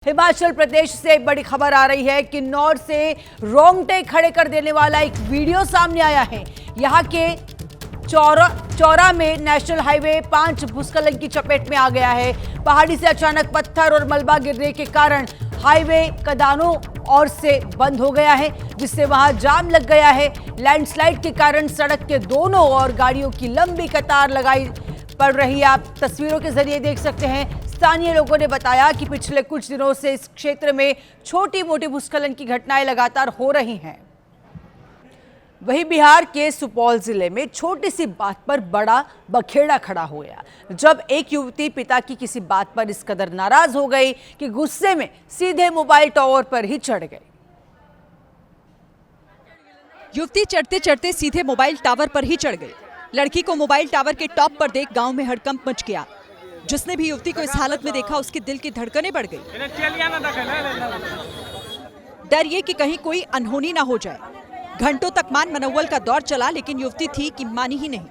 हिमाचल प्रदेश से बड़ी खबर आ रही है। किन्नौर से रोंगटे खड़े कर देने वाला एक वीडियो सामने आया है। यहां के चौरा में नेशनल हाईवे 5 भूस्खलन की चपेट में आ गया है। पहाड़ी से अचानक पत्थर और मलबा गिरने के कारण हाईवे कदानों ओर से बंद हो गया है, जिससे वहां जाम लग गया है। लैंडस्लाइड के कारण सड़क के दोनों ओर गाड़ियों की लंबी कतार लगाई पड़ रही है। आप तस्वीरों के जरिए देख सकते हैं। स्थानीय लोगों ने बताया कि पिछले कुछ दिनों से इस क्षेत्र में छोटी मोटी भूस्खलन की घटनाएं लगातार हो रही हैं। वहीं बिहार के सुपौल जिले में छोटी सी बात पर बड़ा बखेड़ा खड़ा हो गया, जब एक युवती पिता की किसी बात पर इस कदर नाराज हो गई कि गुस्से में सीधे मोबाइल टावर पर ही चढ़ गई। युवती चढ़ते चढ़ते सीधे मोबाइल टावर पर ही चढ़ गई। लड़की को मोबाइल टावर के टॉप पर देख गांव में हड़कंप मच गया। जिसने भी युवती को इस हालत में देखा, उसके दिल की धड़कनें बढ़ गई। डर ये कि कहीं कोई अनहोनी ना हो जाए। घंटों तक मान मनोवल का दौर चला, लेकिन युवती थी कि मानी ही नहीं।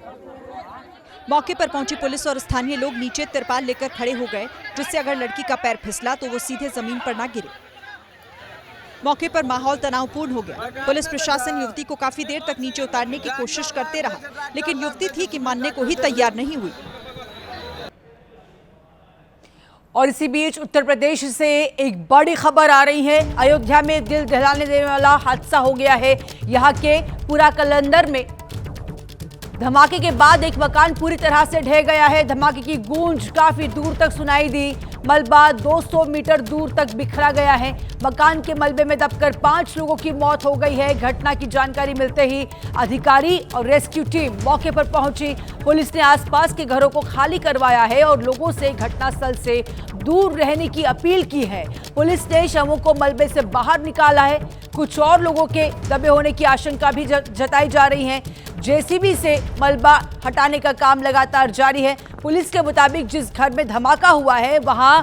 मौके पर पहुंची पुलिस और स्थानीय लोग नीचे तिरपाल लेकर खड़े हो गए, जिससे अगर लड़की का पैर फिसला तो वो सीधे जमीन पर ना गिरे। मौके पर माहौल तनावपूर्ण हो गया। पुलिस प्रशासन युवती को काफी देर तक नीचे उतारने की कोशिश करते रहा, लेकिन युवती थी कि मानने को ही तैयार नहीं हुई। और इसी बीच उत्तर प्रदेश से एक बड़ी खबर आ रही है। अयोध्या में दिल दहलाने देने वाला हादसा हो गया है। यहाँ के पूरा कलंदर में धमाके के बाद एक मकान पूरी तरह से ढह गया है। धमाके की गूंज काफी दूर तक सुनाई दी। मलबा 200 मीटर दूर तक बिखरा गया है। मकान के मलबे में दबकर 5 लोगों की मौत हो गई है। घटना की जानकारी मिलते ही अधिकारी और रेस्क्यू टीम मौके पर पहुंची। पुलिस ने आसपास के घरों को खाली करवाया है और लोगों से घटनास्थल से दूर रहने की अपील की है। पुलिस ने शवों को मलबे से बाहर निकाला है। कुछ और लोगों के दबे होने की आशंका भी जताई जा रही है। जेसीबी से मलबा हटाने का काम लगातार जारी है। पुलिस के मुताबिक जिस घर में धमाका हुआ है वहां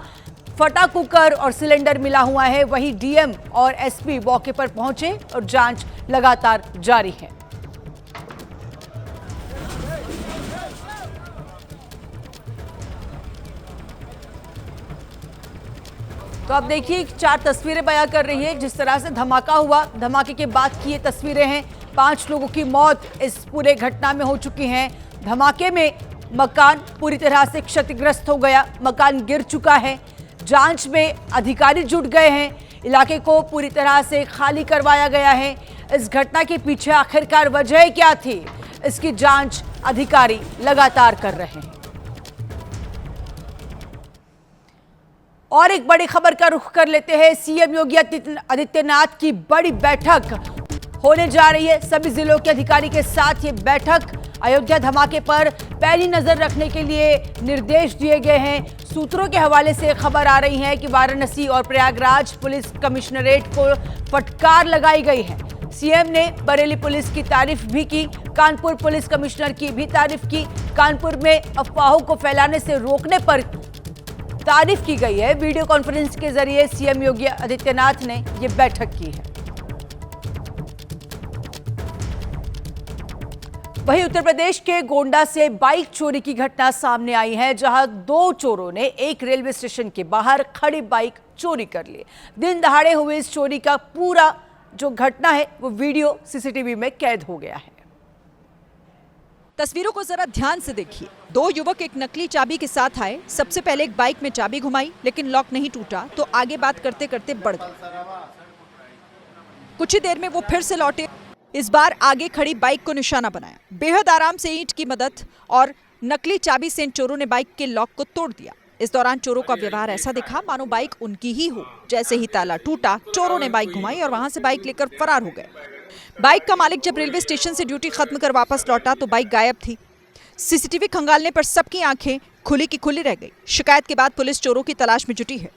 फटा कुकर और सिलेंडर मिला हुआ है। वहीं डीएम और एसपी मौके पर पहुंचे और जांच लगातार जारी है। तो अब देखिए 4 तस्वीरें बयां कर रही है जिस तरह से धमाका हुआ। धमाके के बाद की ये तस्वीरें हैं। 5 लोगों की मौत इस पूरे घटना में हो चुकी है। धमाके में मकान पूरी तरह से क्षतिग्रस्त हो गया। मकान गिर चुका है। जांच में अधिकारी जुट गए हैं। इलाके को पूरी तरह से खाली करवाया गया है। इस घटना के पीछे आखिरकार वजह क्या थी, इसकी जांच अधिकारी लगातार कर रहे हैं। और एक बड़ी खबर का रुख कर लेते हैं। सीएम योगी आदित्यनाथ की बड़ी बैठक होने जा रही है। सभी जिलों के अधिकारी के साथ ये बैठक अयोध्या धमाके पर पैनी नजर रखने के लिए निर्देश दिए गए हैं। सूत्रों के हवाले से खबर आ रही है कि वाराणसी और प्रयागराज पुलिस कमिश्नरेट को फटकार लगाई गई है। सीएम ने बरेली पुलिस की तारीफ भी की। कानपुर पुलिस कमिश्नर की भी तारीफ की। कानपुर में अफवाहों को फैलाने से रोकने पर तारीफ की गई है। वीडियो कॉन्फ्रेंस के जरिए सीएम योगी आदित्यनाथ ने यह बैठक की है। वहीं उत्तर प्रदेश के गोंडा से बाइक चोरी की घटना सामने आई है, जहां 2 चोरों ने एक रेलवे स्टेशन के बाहर खड़ी बाइक चोरी कर ली। दिन दहाड़े हुए इस चोरी का पूरा जो घटना है वो वीडियो सीसीटीवी में कैद हो गया है। तस्वीरों को जरा ध्यान से देखिए। 2 युवक एक नकली चाबी के साथ आए। सबसे पहले एक बाइक में चाबी घुमाई, लेकिन लॉक नहीं टूटा तो आगे बात करते करते बढ़ गए। कुछ ही देर में वो फिर से लौटे। इस बार आगे खड़ी बाइक को निशाना बनाया। बेहद आराम से ईंट की मदद और नकली चाबी से इन चोरों ने बाइक के लॉक को तोड़ दिया। इस दौरान चोरों का व्यवहार ऐसा दिखा मानो बाइक उनकी ही हो। जैसे ही ताला टूटा, चोरों ने बाइक घुमाई और वहां से बाइक लेकर फरार हो गए। बाइक का मालिक जब रेलवे स्टेशन से ड्यूटी खत्म कर वापस लौटा तो बाइक गायब थी। सीसीटीवी खंगालने पर सबकी आंखें खुली की खुली रह गई। शिकायत के बाद पुलिस चोरों की तलाश में जुटी है।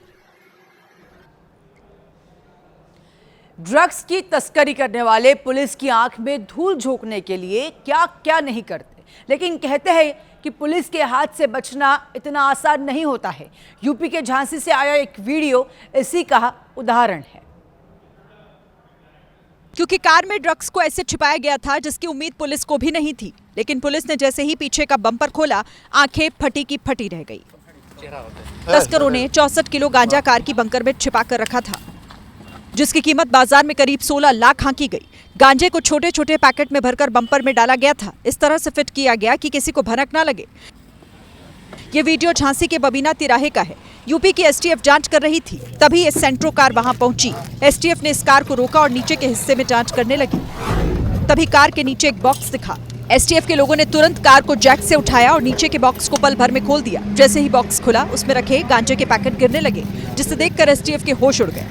ड्रग्स की तस्करी करने वाले पुलिस की आंख में धूल झोंकने के लिए क्या क्या नहीं करते, लेकिन कहते हैं कि पुलिस के हाथ से बचना इतना आसान नहीं होता है। यूपी के झांसी से आया एक वीडियो इसी का उदाहरण है। क्योंकि कार में ड्रग्स को ऐसे छिपाया गया था जिसकी उम्मीद पुलिस को भी नहीं थी, लेकिन पुलिस ने जैसे ही पीछे का बम्पर खोला, आंखें फटी की फटी रह गई। तस्करों ने 64 किलो गांजा कार की बंकर में छिपा कर रखा था, जिसकी कीमत बाजार में करीब 16 लाख आंकी गई। गांजे को छोटे छोटे पैकेट में भरकर बम्पर में डाला गया था। इस तरह से फिट किया गया कि किसी को भनक ना लगे। ये वीडियो झांसी के बबीना तिराहे का है। यूपी की एसटीएफ जांच कर रही थी, तभी ये सेंट्रो कार वहां पहुंची। एसटीएफ ने इस कार को रोका और नीचे के हिस्से में जांच करने लगी। तभी कार के नीचे एक बॉक्स दिखा। एसटीएफ के लोगों ने तुरंत कार को जैक से उठाया और नीचे के बॉक्स को पल भर में खोल दिया। जैसे ही बॉक्स खुला, उसमें रखे गांजे के पैकेट गिरने लगे, जिसे देखकर एसटीएफ के होश उड़ गए।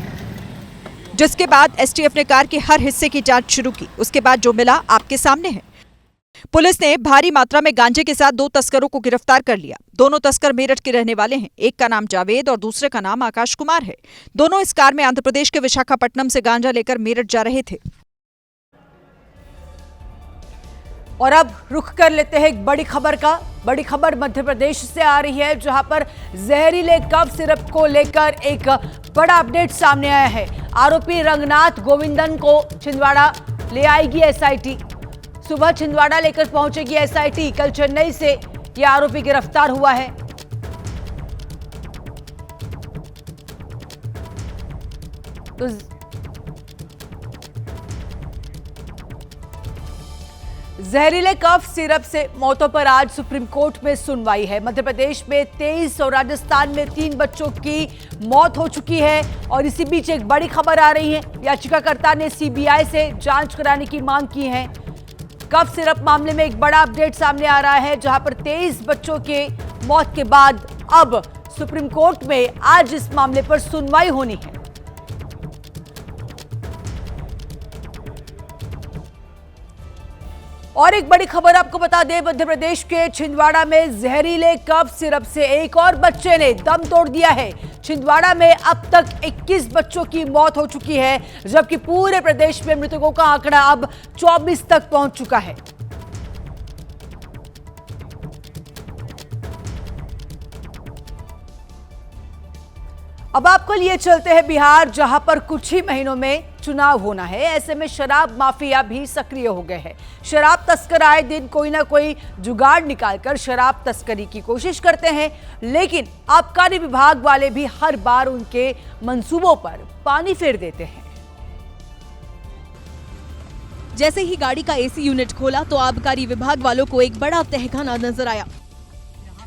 जिसके बाद एसटीएफ ने कार के हर हिस्से की जांच शुरू की। उसके बाद जो मिला आपके सामने है। पुलिस ने भारी मात्रा में गांजे के साथ 2 तस्करों को गिरफ्तार कर लिया। दोनों तस्कर मेरठ के रहने वाले हैं। एक का नाम जावेद और दूसरे का नाम आकाश कुमार है। दोनों इस कार में आंध्र प्रदेश के विशाखापट्टनम से गांजा लेकर मेरठ जा रहे थे। और अब रुख कर लेते हैं एक बड़ी खबर का। बड़ी खबर मध्य प्रदेश से आ रही है, जहां पर जहरीले कफ सिरप को लेकर एक बड़ा अपडेट सामने आया है। आरोपी रंगनाथ गोविंदन को छिंदवाड़ा ले आएगी एसआईटी। सुबह छिंदवाड़ा लेकर पहुंचेगी एसआईटी। कल चेन्नई से यह आरोपी गिरफ्तार हुआ है। तो जहरीले कफ सिरप से मौतों पर आज सुप्रीम कोर्ट में सुनवाई है। मध्य प्रदेश में 23 और राजस्थान में 3 बच्चों की मौत हो चुकी है। और इसी बीच एक बड़ी खबर आ रही है। याचिकाकर्ता ने सीबीआई से जांच कराने की मांग की है। कफ सिरप मामले में एक बड़ा अपडेट सामने आ रहा है, जहां पर 23 बच्चों के मौत के बाद अब सुप्रीम कोर्ट में आज इस मामले पर सुनवाई होनी है। और एक बड़ी खबर आपको बता दें, मध्य प्रदेश के छिंदवाड़ा में जहरीले कफ सिरप से एक और बच्चे ने दम तोड़ दिया है। छिंदवाड़ा में अब तक 21 बच्चों की मौत हो चुकी है, जबकि पूरे प्रदेश में मृतकों का आंकड़ा अब 24 तक पहुंच चुका है। अब आपको लिए चलते हैं बिहार, जहां पर कुछ ही महीनों में चुनाव होना है। ऐसे में शराब माफिया भी सक्रिय हो गए हैं। शराब तस्कर आए दिन कोई ना कोई जुगाड़ निकालकर शराब तस्करी की कोशिश करते हैं, लेकिन आबकारी विभाग वाले भी हर बार उनके मंसूबों पर पानी फेर देते हैं। जैसे ही गाड़ी का एसी यूनिट खोला तो आबकारी विभाग वालों को एक बड़ा तहखाना नजर आया।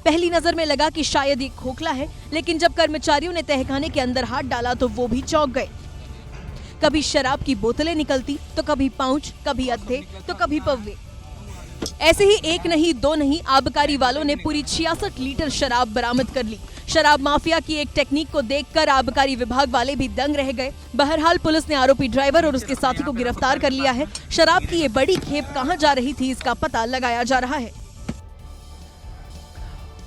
पहली नजर में लगा कि शायद ये खोखला है, लेकिन जब कर्मचारियों ने तहखाने के अंदर हाथ डाला तो वो भी चौंक गए। कभी शराब की बोतलें निकलती तो कभी पाउच, कभी अद्धे तो कभी पव्वे। ऐसे ही एक नहीं दो नहीं, आबकारी वालों ने पूरी 66 लीटर शराब बरामद कर ली। शराब माफिया की एक टेक्निक को देखकर आबकारी विभाग वाले भी दंग रह गए। बहरहाल पुलिस ने आरोपी ड्राइवर और उसके साथी को गिरफ्तार कर लिया है। शराब की ये बड़ी खेप कहां जा रही थी, इसका पता लगाया जा रहा है।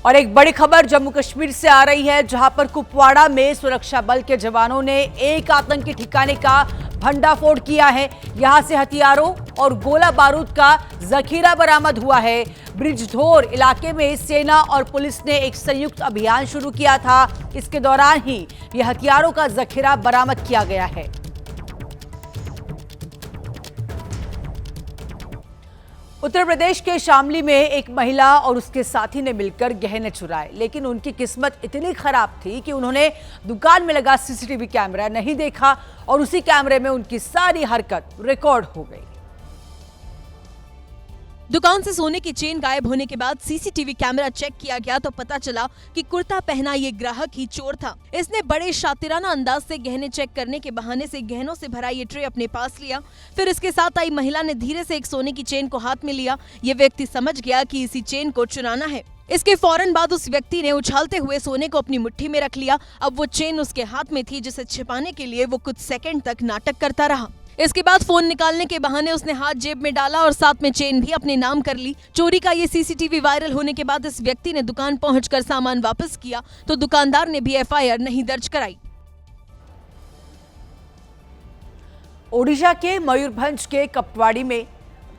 और एक बड़ी खबर जम्मू कश्मीर से आ रही है, जहां पर कुपवाड़ा में सुरक्षा बल के जवानों ने एक आतंकी ठिकाने का भंडाफोड़ किया है। यहां से हथियारों और गोला बारूद का जखीरा बरामद हुआ है। ब्रिजधोर इलाके में सेना और पुलिस ने एक संयुक्त अभियान शुरू किया था। इसके दौरान ही यह हथियारों का जखीरा बरामद किया गया है। उत्तर प्रदेश के शामली में एक महिला और उसके साथी ने मिलकर गहने चुराए, लेकिन उनकी किस्मत इतनी खराब थी कि उन्होंने दुकान में लगा सीसीटीवी कैमरा नहीं देखा और उसी कैमरे में उनकी सारी हरकत रिकॉर्ड हो गई। दुकान से सोने की चेन गायब होने के बाद सीसीटीवी कैमरा चेक किया गया तो पता चला कि कुर्ता पहना ये ग्राहक ही चोर था। इसने बड़े शातिराना अंदाज से गहने चेक करने के बहाने से गहनों से भरा ये ट्रे अपने पास लिया। फिर इसके साथ आई महिला ने धीरे से एक सोने की चेन को हाथ में लिया। ये व्यक्ति समझ गया कि इसी चेन को चुराना है। इसके फौरन बाद उस व्यक्ति ने उछालते हुए सोने को अपनी मुट्ठी में रख लिया। अब वो चेन उसके हाथ में थी, जिसे छिपाने के लिए वो कुछ सेकंड तक नाटक करता रहा। इसके बाद फोन निकालने के बहाने उसने हाथ जेब में डाला और साथ में चेन भी अपने नाम कर ली। चोरी का ये सीसीटीवी वायरल होने के बाद इस व्यक्ति ने दुकान पहुंचकर सामान वापस किया तो दुकानदार ने भी एफआईआर नहीं दर्ज कराई। ओडिशा के मयूरभंज के कपवाड़ी में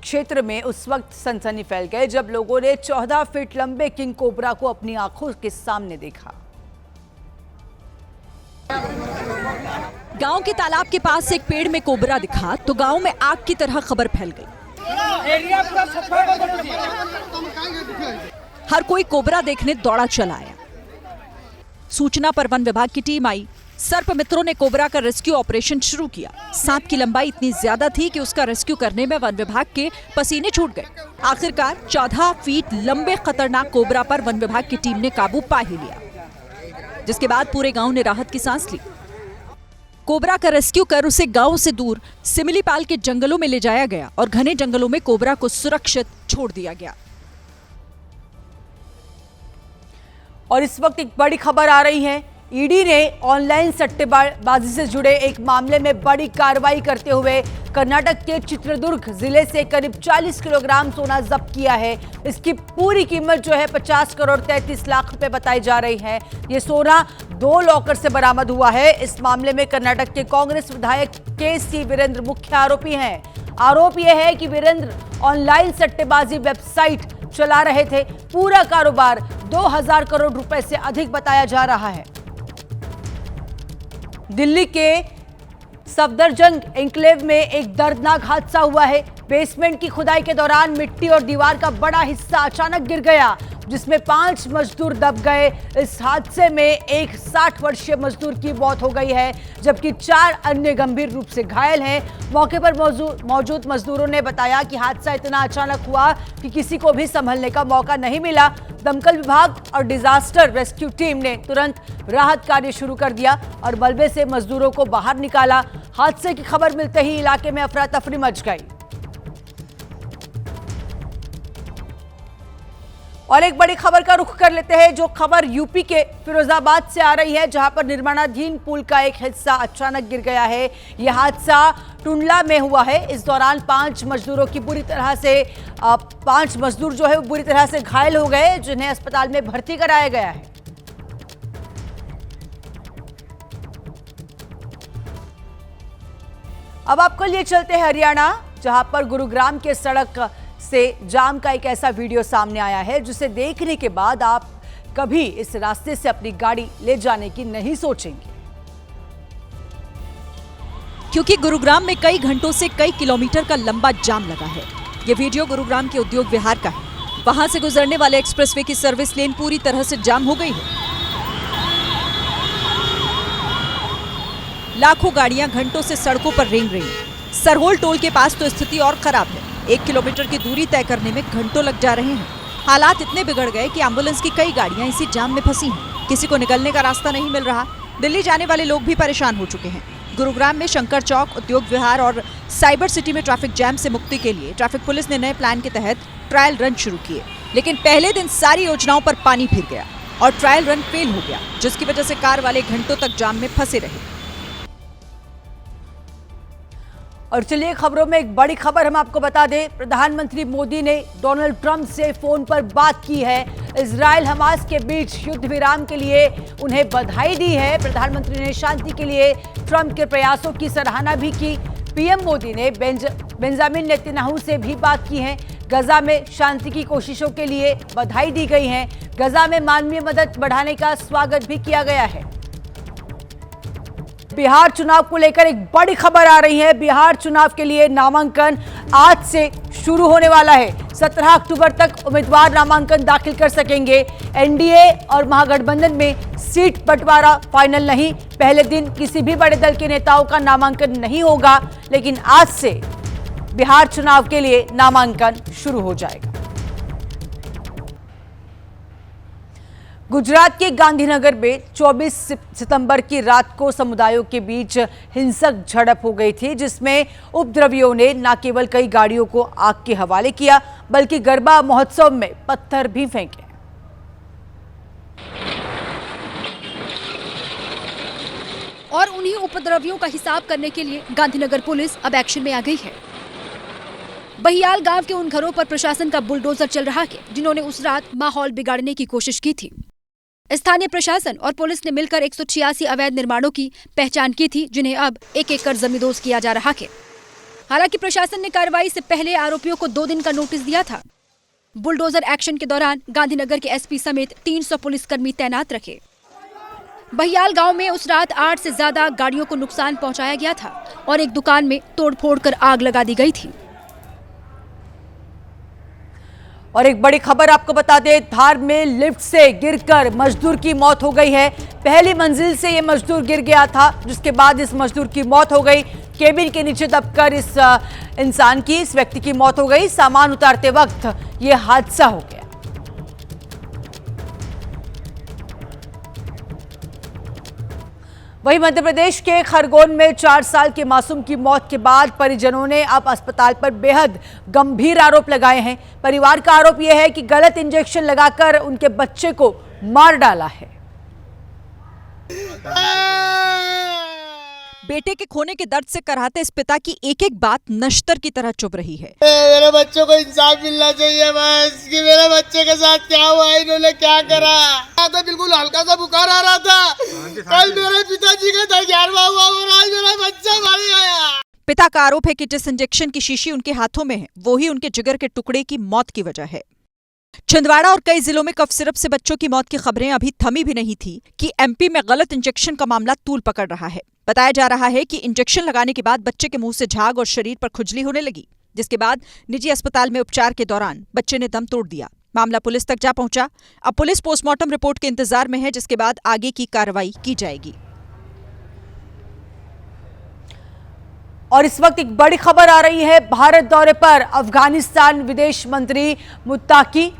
क्षेत्र में उस वक्त सनसनी फैल गई जब लोगों ने 14 फीट लंबे किंग कोबरा को अपनी आंखों के सामने देखा। गांव के तालाब के पास एक पेड़ में कोबरा दिखा तो गांव में आग की तरह खबर फैल गई। हर कोई कोबरा देखने दौड़ा चला आया। सूचना पर वन विभाग की टीम आई। सर्प मित्रों ने कोबरा का रेस्क्यू ऑपरेशन शुरू किया। सांप की लंबाई इतनी ज्यादा थी कि उसका रेस्क्यू करने में वन विभाग के पसीने छूट गए। आखिरकार 14 फीट लंबे खतरनाक कोबरा पर वन विभाग की टीम ने काबू पा ही लिया, जिसके बाद पूरे गांव ने राहत की सांस ली। कोबरा का रेस्क्यू कर उसे गांव से दूर सिमलीपाल के जंगलों में ले जाया गया और घने जंगलों में कोबरा को सुरक्षित छोड़ दिया गया। और इस वक्त एक बड़ी खबर आ रही है। ईडी ने ऑनलाइन सट्टेबाजी से जुड़े एक मामले में बड़ी कार्रवाई करते हुए कर्नाटक के चित्रदुर्ग जिले से करीब 40 किलोग्राम सोना जब्त किया है। इसकी पूरी कीमत जो है 50 करोड़ 33 लाख रुपए बताई जा रही है। ये सोना 2 लॉकर से बरामद हुआ है। इस मामले में कर्नाटक के कांग्रेस विधायक के.सी. वीरेंद्र मुख्य आरोपी हैं। आरोप यह है कि वीरेंद्र ऑनलाइन सट्टेबाजी वेबसाइट चला रहे थे। पूरा कारोबार 2000 करोड़ रुपए से अधिक बताया जा रहा है। दिल्ली के सफदरजंग एन्क्लेव में एक दर्दनाक हादसा हुआ है। बेसमेंट की खुदाई के दौरान मिट्टी और दीवार का बड़ा हिस्सा अचानक गिर गया, जिसमें 5 मजदूर दब गए। इस हादसे में एक 60 वर्षीय मजदूर की मौत हो गई है, जबकि 4 अन्य गंभीर रूप से घायल हैं। मौके पर मौजूद मजदूरों ने बताया कि हादसा इतना अचानक हुआ कि किसी को भी संभलने का मौका नहीं मिला। दमकल विभाग और डिजास्टर रेस्क्यू टीम ने तुरंत राहत कार्य शुरू कर दिया और मलबे से मजदूरों को बाहर निकाला। हादसे की खबर मिलते ही इलाके में अफरा तफरी मच गई। और एक बड़ी खबर का रुख कर लेते हैं, जो खबर यूपी के फिरोजाबाद से आ रही है, जहां पर निर्माणाधीन पुल का एक हिस्सा अचानक गिर गया है। यह हादसा टुंडला में हुआ है। इस दौरान 5 मजदूरों की 5 मजदूर जो है बुरी तरह से घायल हो गए, जिन्हें अस्पताल में भर्ती कराया गया है। अब आपको लिए चलते हैं हरियाणा, जहां पर गुरुग्राम के सड़क से जाम का एक ऐसा वीडियो सामने आया है, जिसे देखने के बाद आप कभी इस रास्ते से अपनी गाड़ी ले जाने की नहीं सोचेंगे, क्योंकि गुरुग्राम में कई घंटों से कई किलोमीटर का लंबा जाम लगा है। ये वीडियो गुरुग्राम के उद्योग विहार का है। वहां से गुजरने वाले एक्सप्रेसवे की सर्विस लेन पूरी तरह से जाम हो गई है। लाखों गाड़ियां घंटों से सड़कों पर रेंग रही हैं। सरहोल टोल के पास तो स्थिति और खराब है। 1 किलोमीटर की दूरी तय करने में घंटों लग जा रहे हैं। हालात इतने बिगड़ गए कि एम्बुलेंस की कई गाड़ियां इसी जाम में फंसी हैं। किसी को निकलने का रास्ता नहीं मिल रहा। दिल्ली जाने वाले लोग भी परेशान हो चुके हैं। गुरुग्राम में शंकर चौक, उद्योग विहार और साइबर सिटी में ट्रैफिक जैम से मुक्ति के लिए ट्रैफिक पुलिस ने नए प्लान के तहत ट्रायल रन शुरू किए, लेकिन पहले दिन सारी योजनाओं पर पानी फिर गया और ट्रायल रन फेल हो गया, जिसकी वजह से कार वाले घंटों तक जाम में फंसे रहे। और चलिए खबरों में एक बड़ी खबर हम आपको बता दें। प्रधानमंत्री मोदी ने डोनाल्ड ट्रंप से फोन पर बात की है। इजराइल हमास के बीच युद्ध विराम के लिए उन्हें बधाई दी है। प्रधानमंत्री ने शांति के लिए ट्रंप के प्रयासों की सराहना भी की। पीएम मोदी ने बेंजामिन नेतन्याहू से भी बात की है। गजा में शांति की कोशिशों के लिए बधाई दी गई है। गजा में मानवीय मदद बढ़ाने का स्वागत भी किया गया है। बिहार चुनाव को लेकर एक बड़ी खबर आ रही है। बिहार चुनाव के लिए नामांकन आज से शुरू होने वाला है। 17 अक्टूबर तक उम्मीदवार नामांकन दाखिल कर सकेंगे। एनडीए और महागठबंधन में सीट बंटवारा फाइनल नहीं। पहले दिन किसी भी बड़े दल के नेताओं का नामांकन नहीं होगा, लेकिन आज से बिहार चुनाव के लिए नामांकन शुरू हो जाएगा। गुजरात के गांधीनगर में 24 सितंबर की रात को समुदायों के बीच हिंसक झड़प हो गई थी, जिसमें उपद्रवियों ने न केवल कई गाड़ियों को आग के हवाले किया, बल्कि गरबा महोत्सव में पत्थर भी फेंके। और उन्हीं उपद्रवियों का हिसाब करने के लिए गांधीनगर पुलिस अब एक्शन में आ गई है। बहियाल गांव के उन घरों पर प्रशासन का बुलडोजर चल रहा है, जिन्होंने उस रात माहौल बिगाड़ने की कोशिश की थी। स्थानीय प्रशासन और पुलिस ने मिलकर 186 अवैध निर्माणों की पहचान की थी, जिन्हें अब एक-एक कर जमींदोज किया जा रहा है। हालांकि प्रशासन ने कार्रवाई से पहले आरोपियों को 2 दिन का नोटिस दिया था। बुलडोजर एक्शन के दौरान गांधीनगर के एसपी समेत 300 पुलिसकर्मी तैनात रखे। बहियाल गांव में उस रात 8 से ज्यादा गाड़ियों को नुकसान पहुंचाया गया था और एक दुकान में तोड़फोड़ कर आग लगा दी गई थी। और एक बड़ी खबर आपको बता दें, धार में लिफ्ट से गिरकर मजदूर की मौत हो गई है। पहली मंजिल से ये मजदूर गिर गया था, जिसके बाद इस मजदूर की मौत हो गई। केबिन के नीचे दबकर इस व्यक्ति की मौत हो गई। सामान उतारते वक्त ये हादसा हो गया। वहीं मध्य प्रदेश के खरगोन में 4 साल के मासूम की मौत के बाद परिजनों ने अब अस्पताल पर बेहद गंभीर आरोप लगाए हैं। परिवार का आरोप यह है कि गलत इंजेक्शन लगाकर उनके बच्चे को मार डाला है। बेटे के खोने के दर्द से कराहते इस पिता की एक एक बात नश्तर की तरह चुभ रही है। मेरे बच्चों को इंसाफ मिलना चाहिए बस कि मेरे बच्चे के साथ क्या हुआ, इन्होंने क्या करा। तो बिल्कुल हल्का सा बुखार आ रहा था, कल मेरे पिताजी का 11वां हुआ और आज मेरा बच्चा मर गया। पिता का आरोप है कि जिस इंजेक्शन की शीशी उनके हाथों में है वो ही उनके जिगर के टुकड़े की मौत की वजह है। छिंदवाड़ा और कई जिलों में कफ सिरप से बच्चों की मौत की खबरें अभी थमी भी नहीं थी कि एमपी में गलत इंजेक्शन का मामला तूल पकड़ रहा है। बताया जा रहा है कि इंजेक्शन लगाने के बाद बच्चे के मुंह से झाग और शरीर पर खुजली होने लगी, जिसके बाद निजी अस्पताल में उपचार के दौरान बच्चे ने दम तोड़ दिया। मामला पुलिस तक जा पहुंचा। अब पुलिस पोस्टमार्टम रिपोर्ट के इंतजार में है, जिसके बाद आगे की कार्रवाई की जाएगी। और इस वक्त एक बड़ी खबर आ रही है। भारत दौरे पर अफगानिस्तान विदेश मंत्री मुत्ताकी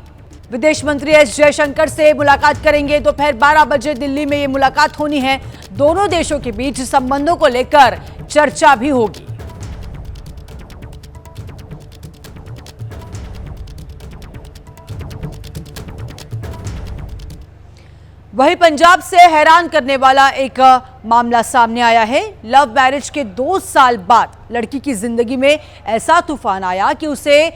विदेश मंत्री एस जयशंकर से मुलाकात करेंगे। दोपहर 12 बजे दिल्ली में ये मुलाकात होनी है। दोनों देशों के बीच संबंधों को लेकर चर्चा भी होगी। वहीं पंजाब से हैरान करने वाला एक मामला सामने आया है। लव मैरिज के 2 साल बाद लड़की की जिंदगी में ऐसा तूफान आया कि उसे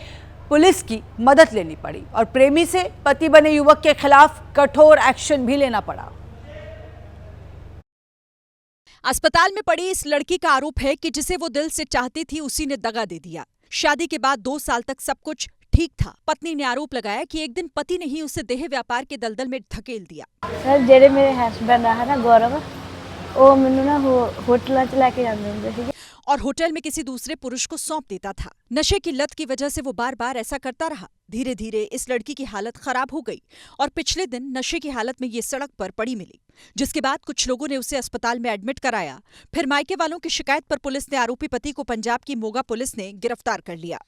पुलिस की मदद लेनी पड़ी और प्रेमी से पति बने युवक के खिलाफ कठोर एक्शन भी लेना पड़ा। अस्पताल में पड़ी इस लड़की का आरोप है कि जिसे वो दिल से चाहती थी उसी ने दगा दे दिया। शादी के बाद 2 साल तक सब कुछ ठीक था। पत्नी ने आरोप लगाया कि एक दिन पति ने ही उसे देह व्यापार के दलदल में धकेल दिया। सर जेड़े मेरे हस्बैंड रहा ना गौरव, वो मैनू ना होटल च लेके जाते होंदे सी और होटल में किसी दूसरे पुरुष को सौंप देता था। नशे की लत की वजह से वो बार बार ऐसा करता रहा। धीरे धीरे इस लड़की की हालत खराब हो गई और पिछले दिन नशे की हालत में ये सड़क पर पड़ी मिली, जिसके बाद कुछ लोगों ने उसे अस्पताल में एडमिट कराया। फिर मायके वालों की शिकायत पर पुलिस ने आरोपी पति को पंजाब की मोगा पुलिस ने गिरफ्तार कर लिया।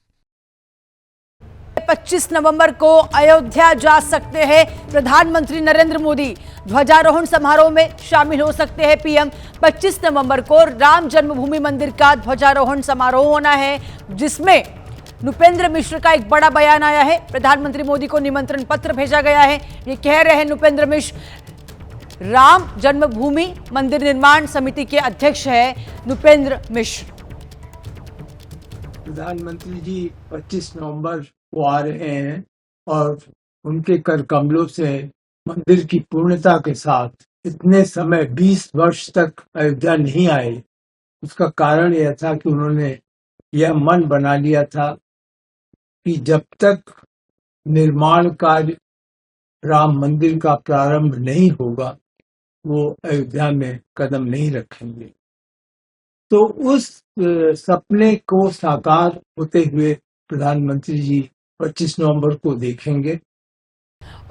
25 नवंबर को अयोध्या जा सकते हैं प्रधानमंत्री नरेंद्र मोदी। ध्वजारोहण समारोह में शामिल हो सकते हैं पीएम। 25 नवंबर को राम जन्मभूमि मंदिर का ध्वजारोहण समारोह होना है, जिसमें नुपेंद्र मिश्र का एक बड़ा बयान आया है। प्रधानमंत्री मोदी को निमंत्रण पत्र भेजा गया है। ये कह रहे हैं नुपेंद्र मिश्र, राम जन्मभूमि मंदिर निर्माण समिति के अध्यक्ष है नुपेंद्र मिश्र। प्रधानमंत्री जी 25 नवंबर को आ रहे हैं और उनके कर कमलों से मंदिर की पूर्णता के साथ इतने समय 20 वर्ष तक अयोध्या नहीं आए। उसका कारण यह था कि उन्होंने यह मन बना लिया था कि जब तक निर्माण कार्य राम मंदिर का प्रारंभ नहीं होगा वो अयोध्या में कदम नहीं रखेंगे। तो उस सपने को साकार होते हुए प्रधानमंत्री जी 25 नवंबर को देखेंगे।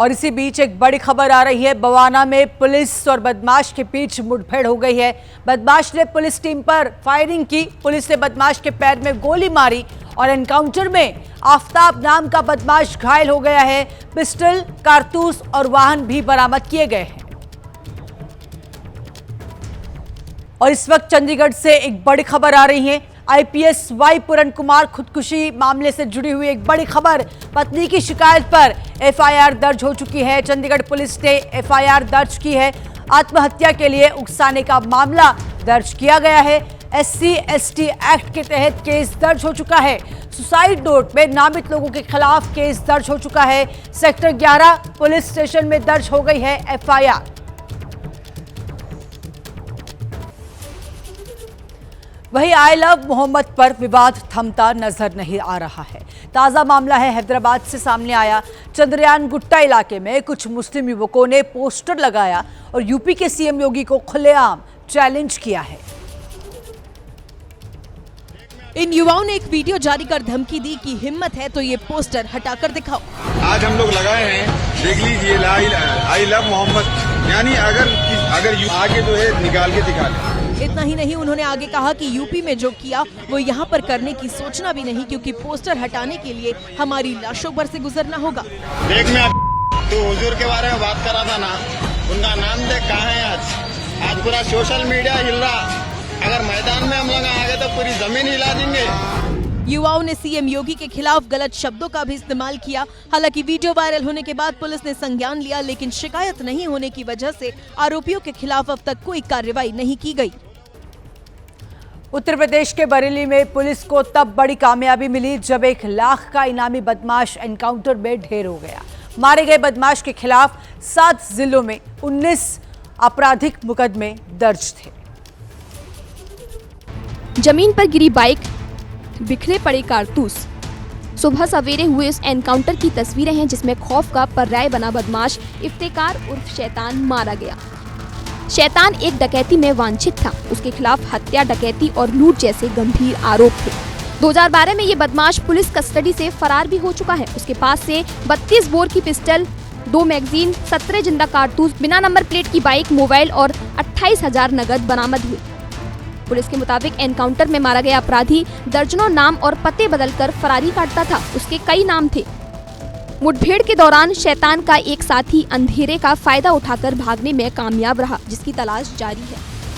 और इसी बीच एक बड़ी खबर आ रही है। बवाना में पुलिस और बदमाश के बीच मुठभेड़ हो गई है। बदमाश ने पुलिस टीम पर फायरिंग की। पुलिस ने बदमाश के पैर में गोली मारी और एनकाउंटर में आफ्ताब नाम का बदमाश घायल हो गया है। पिस्टल, कारतूस और वाहन भी बरामद किए गए हैं। और इस वक्त चंडीगढ़ से एक बड़ी खबर आ रही है। आईपीएस वाई पूरन कुमार खुदकुशी मामले से जुड़ी हुई एक बड़ी खबर। पत्नी की शिकायत पर एफआईआर दर्ज हो चुकी है। चंडीगढ़ पुलिस ने एफआईआर दर्ज की है। आत्महत्या के लिए उकसाने का मामला दर्ज किया गया है। SC/ST एक्ट के तहत केस दर्ज हो चुका है। सुसाइड नोट में नामित लोगों के खिलाफ केस दर्ज हो चुका है। सेक्टर 11 पुलिस स्टेशन में दर्ज हो गई है एफआईआर। वहीं आई लव मोहम्मद पर विवाद थमता नजर नहीं आ रहा है। ताजा मामला है हैदराबाद से सामने आया। चंद्रयान गुट्टा इलाके में कुछ मुस्लिम युवकों ने पोस्टर लगाया और यूपी के सीएम योगी को खुलेआम चैलेंज किया है। इन युवाओं ने एक वीडियो जारी कर धमकी दी कि हिम्मत है तो ये पोस्टर हटाकर दिखाओ। आज हम लोग लगाए हैं, देख लीजिए, आई लव मोहम्मद, यानी अगर आगे जो है निकाल के दिखा लें। इतना ही नहीं, उन्होंने आगे कहा कि यूपी में जो किया वो यहाँ पर करने की सोचना भी नहीं, क्योंकि पोस्टर हटाने के लिए हमारी लाशों पर से गुजरना होगा। देख मैं तो हुजूर के बारे में बात कर रहा था ना, उनका नाम देख कहाँ है आज पूरा सोशल मीडिया हिल रहा। अगर मैदान में हम लोग आ गए तो पूरी जमीन हिला देंगे। युवाओं ने सीएम योगी के खिलाफ गलत शब्दों का भी इस्तेमाल किया। हालांकि वीडियो वायरल होने के बाद पुलिस ने संज्ञान लिया, लेकिन शिकायत नहीं होने की वजह से आरोपियों के खिलाफ अब तक कोई कार्रवाई नहीं की गई। उत्तर प्रदेश के बरेली में पुलिस को तब बड़ी कामयाबी मिली जब 1 लाख का इनामी बदमाश एनकाउंटर में ढेर हो गया। मारे गए बदमाश के खिलाफ 7 जिलों में 19 आपराधिक मुकदमे दर्ज थे। जमीन पर गिरी बाइक, बिखरे पड़े कारतूस। सुबह सवेरे हुए इस एनकाउंटर की तस्वीरें हैं जिसमें खौफ का पर्याय बना बदमाश इफ्तिकार उर्फ शैतान मारा गया। शैतान एक डकैती में वांछित था। उसके खिलाफ हत्या, डकैती और लूट जैसे गंभीर आरोप थे। 2012 में ये बदमाश पुलिस कस्टडी से फरार भी हो चुका है। उसके पास से 32 बोर की पिस्टल, 2 मैगजीन, 17 जिंदा कारतूस, बिना नंबर प्लेट की बाइक, मोबाइल और 28,000 नगद बरामद हुए। पुलिस के मुताबिक एनकाउंटर में मारा गया अपराधी दर्जनों नाम और पते बदलकर फरारी काटता था। उसके कई नाम थे। मुठभेड़ के दौरान शैतान का एक साथी अंधेरे का फायदा उठाकर भागने में कामयाब रहा, जिसकी तलाश जारी है।